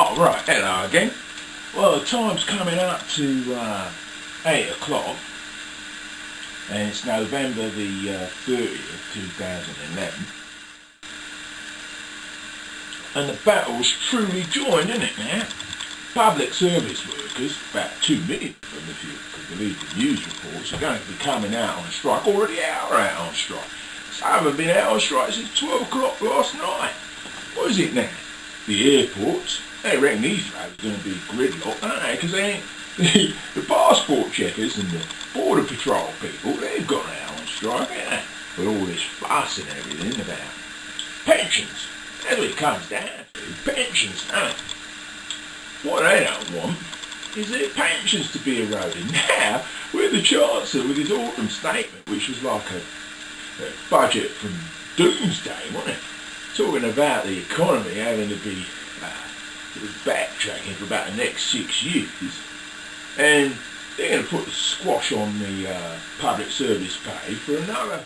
Oh, right, hello again. Well, the time's coming up to 8 o'clock, and it's November the 30th, 2011. And the battle's truly joined, isn't it now? Public service workers, about 2 million of them, if you could believe the news reports, are going to be coming out on strike, already out on strike. Some haven't been out on strike since 12 o'clock last night. What is it now? The airports, they reckon these roads are going to be gridlocked, aren't they? Because they ain't, the passport checkers and the border patrol people, they've gone out on strike, ain't they? With all this fuss and everything about pensions. That's what it comes down to, pensions, don't it? What they don't want is their pensions to be eroded. Now, with the Chancellor, with his autumn statement, which was like a budget from doomsday, wasn't it? Talking about the economy having to be backtracking for about the next 6 years, and they're going to put the squash on the public service pay for another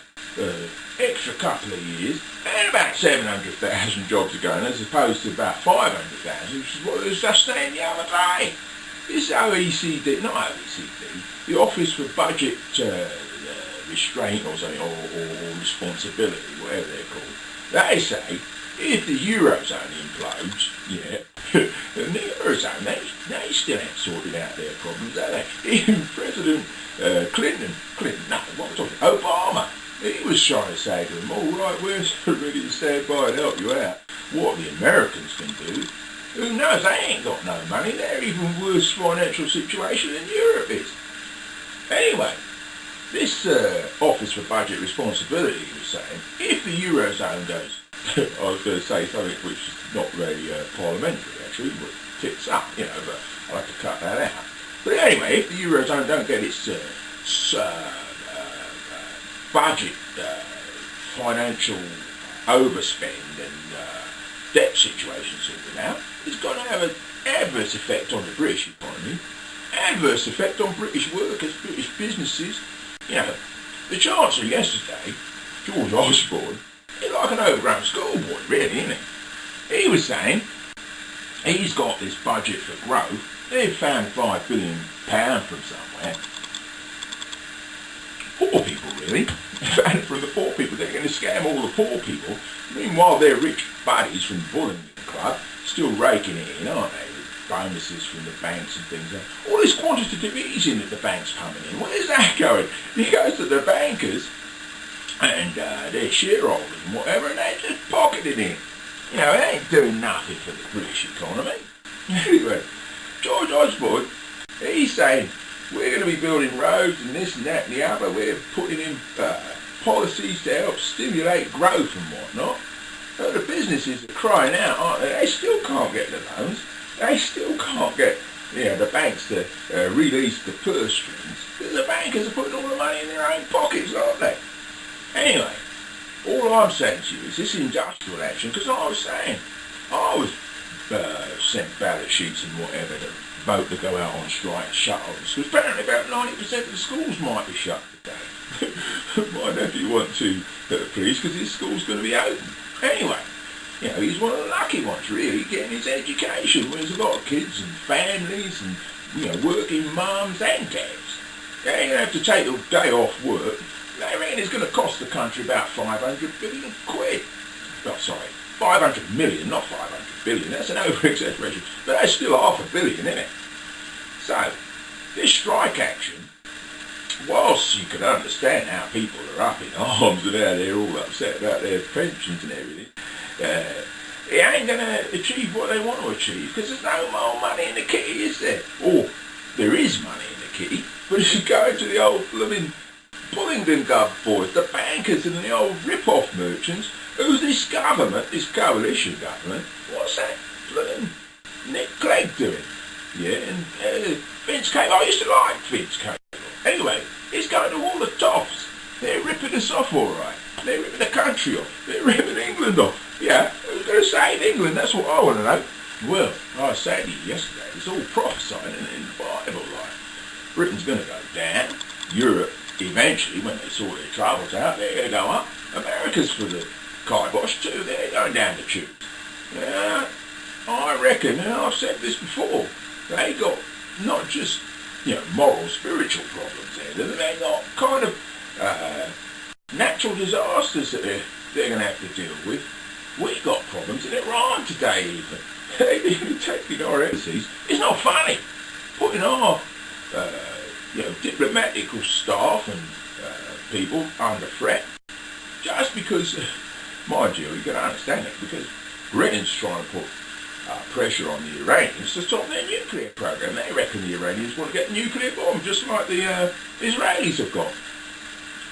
extra couple of years, and about 700,000 jobs are going, as opposed to about 500,000, which is what they was just saying the other day. This OECD, not OECD, the Office for Budget Restraint or something, or Responsibility, whatever they're called, they say if the Eurozone implodes, and the Eurozone, they still haven't sorted out their problems, have they? Even President Obama, he was trying to say to them, all right, we're ready to stand by and help you out. What the Americans can do, who knows, they ain't got no money, they're even worse financial situation than Europe is. Anyway, this Office for Budget Responsibility was saying, if the Eurozone goes, I was going to say something which is not very parliamentary actually, but fits up, but I'll have to cut that out. But anyway, if the Eurozone don't get its budget, financial overspend and debt situation sorted out, it's going to have an adverse effect on the British economy, adverse effect on British workers, British businesses. The Chancellor yesterday, George Osborne, he's like an overgrown schoolboy, really, isn't he? He was saying he's got this budget for growth. They've found £5 billion from somewhere. Poor people, really. They found it from the poor people. They're going to scam all the poor people. Meanwhile, their rich buddies from the Bullying Club still raking it in, aren't they? Bonuses from the banks and things. All this quantitative easing that the bank's coming in, where's that going? He goes to the bankers and their shareholders and whatever, and they just pocket it in. It ain't doing nothing for the British economy. Anyway, George Osborne, he's saying, we're going to be building roads and this and that and the other, we're putting in policies to help stimulate growth and whatnot. But the businesses are crying out, aren't they? They still can't get the loans. They still can't get the banks to release the purse strings, because the bankers are putting all the money in their own pockets, aren't they? Anyway, all I'm saying to you is this industrial action, because I was sent ballot sheets and whatever to vote to go out on strike and shut all the schools. Apparently about 90% of the schools might be shut today. My nephew wants to, please, because his school's going to be open. Anyway, he's one of the lucky ones, really, getting his education. There's a lot of kids and families and, working mums and dads. They ain't going to have to take a day off work. They reckon it's going to cost the country about 500 billion quid. Oh, sorry, 500 million, not 500 billion. That's an over-exaggeration. But that's still $500 million, isn't it? So, this strike action, whilst you can understand how people are up in arms and how they're all upset about their pensions and everything, it ain't going to achieve what they want to achieve, because there's no more money in the kitty, is there? Or there is money in the kitty, but if you go into the old blooming Bullingdon Gov boys, the bankers and the old rip-off merchants, who's this government, this coalition government, what's that blooming Nick Clegg doing? And Vince Cable, I used to like Vince Cable. Anyway, he's going to all the tops. They're ripping us off all right. They're ripping the country off. They're ripping England off. Who's going to save England? That's what I want to know. Well, I was saying to you yesterday, it's all prophesying in the Bible. Britain's going to go down. Europe, eventually, when they sort their troubles out, they're going to go up. America's for the kibosh too. They're going down the tubes. I reckon, and I've said this before, they got not just, moral, spiritual problems there. They got kind of natural disasters that they're going to have to deal with. We got problems in Iran today even. They've even taken our embassies. It's not funny. Putting our, diplomatical staff and people under threat just because, mind you can understand it, because Britain's trying to put pressure on the Iranians to stop their nuclear program. They reckon the Iranians want to get a nuclear bomb just like the Israelis have got.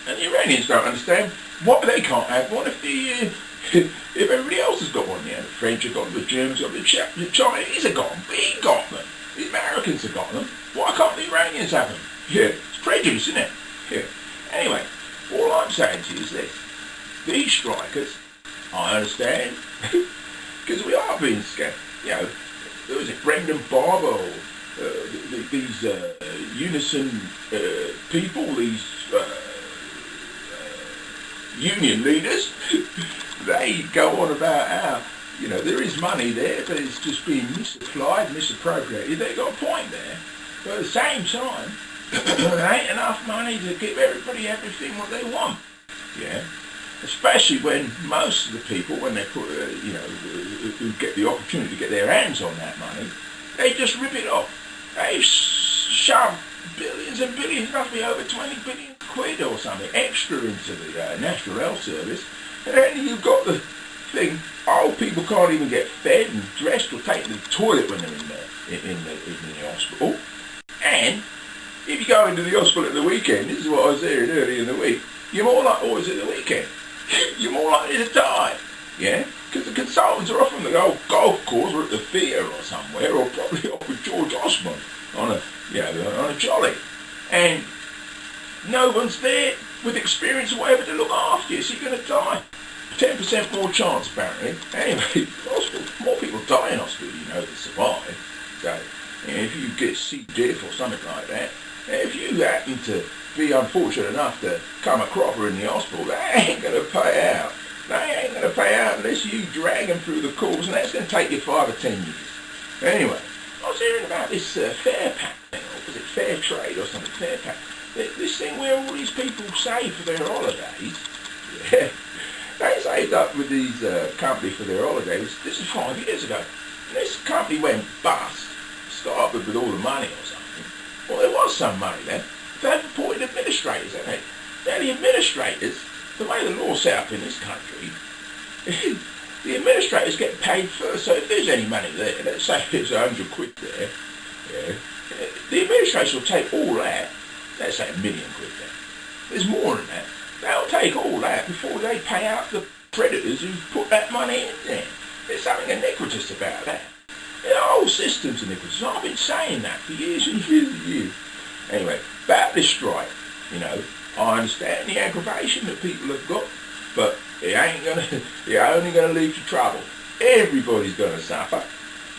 And the Iranians don't understand why they can't have one if everybody else has got one. The French have got them, the Germans have got them, the Chinese have got them, we got them, the Americans have got them. Why can't the Iranians have them? Yeah, it's prejudice, isn't it? Yeah. Anyway, all I'm saying to you is this. These strikers, I understand, because we are being scared. Was it Brendan Barber or these unison people, these union leaders, they go on about how, there is money there, but it's just being misapplied, misappropriated. They got a point there. But at the same time, there ain't enough money to give everybody everything what they want. Yeah. Especially when most of the people, when they put, who get the opportunity to get their hands on that money, they just rip it off. They shove billions and billions, must be over 20 billion quid or something, extra into the National Health Service. And then you've got the thing, old people can't even get fed and dressed or take to the toilet when they're in the hospital. And if you go into the hospital at the weekend, this is what I was hearing earlier in the week, you're more like always at the weekend. You're more likely to die, because the consultants are off on the golf course or at the theatre or somewhere, or probably off with George Osborne on a jolly, and no one's there with experience or whatever to look after you, so you're going to die. 10% more chance apparently. Anyway, more people die in hospital, than survive. So if you get C. diff or something like that, if you happen to be unfortunate enough to come a cropper in the hospital, they ain't going to pay out. They ain't going to pay out unless you drag them through the course, and that's going to take you 5 or 10 years. Anyway, I was hearing about this FairPak thing, or was it Fair Trade or something, FairPak. This thing where all these people save for their holidays. Yeah, they saved up with these companies for their holidays. This is 5 years ago. And this company went bust, started with all the money or something. Well, there was some money then. They've appointed administrators, haven't they? Now the administrators, the way the law's set up in this country, the administrators get paid first. So if there's any money there, let's say there's 100 quid there, the administrators will take all that, let's say £1 million quid there. There's more than that. They'll take all that before they pay out the creditors who put that money in there. There's something iniquitous about that. The whole system's iniquitous. I've been saying that for years and years and years. Anyway, about this strike, I understand the aggravation that people have got, but it only going to lead to trouble. Everybody's going to suffer,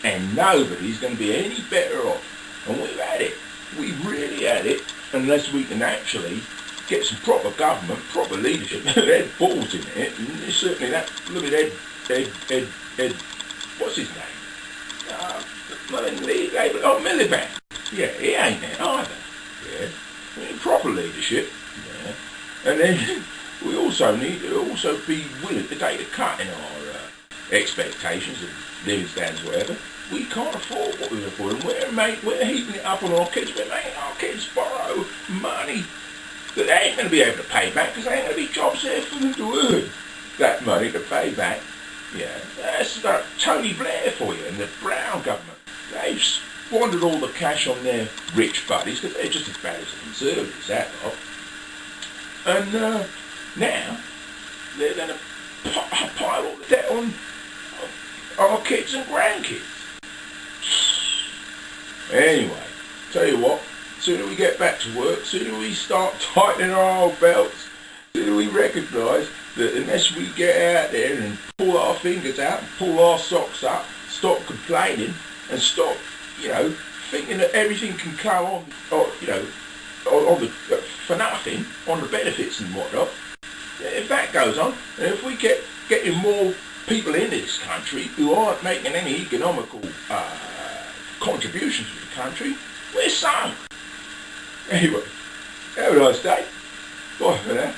and nobody's going to be any better off. And we've had it. We've really had it, unless we can actually get some proper government, proper leadership, Ed Balls in it, and certainly that, look at Ed, what's his name? Miliband. Yeah, he ain't there either. Yeah, we need proper leadership. Yeah, and then we also need to also be willing to take a cut in our expectations of living standards, whatever. We can't afford what we're affording. We're heaping it up on our kids. We're making our kids borrow money that they ain't going to be able to pay back because there ain't going to be jobs there for them to earn that money to pay back. Yeah, that's Tony Blair for you and the Brown government. They've squandered all the cash on their rich buddies because they're just as bad as the Conservatives, that lot. And now they're going to pile all the debt on our kids and grandkids. Anyway, tell you what, sooner we get back to work, sooner we start tightening our old belts, sooner we recognise that unless we get out there and pull our fingers out and pull our socks up, stop complaining and stop, thinking that everything can come on, for nothing, on the benefits and whatnot. If that goes on, and if we get getting more people in this country who aren't making any economical contributions to the country, we're sunk. Anyway, have a nice day. Bye for now.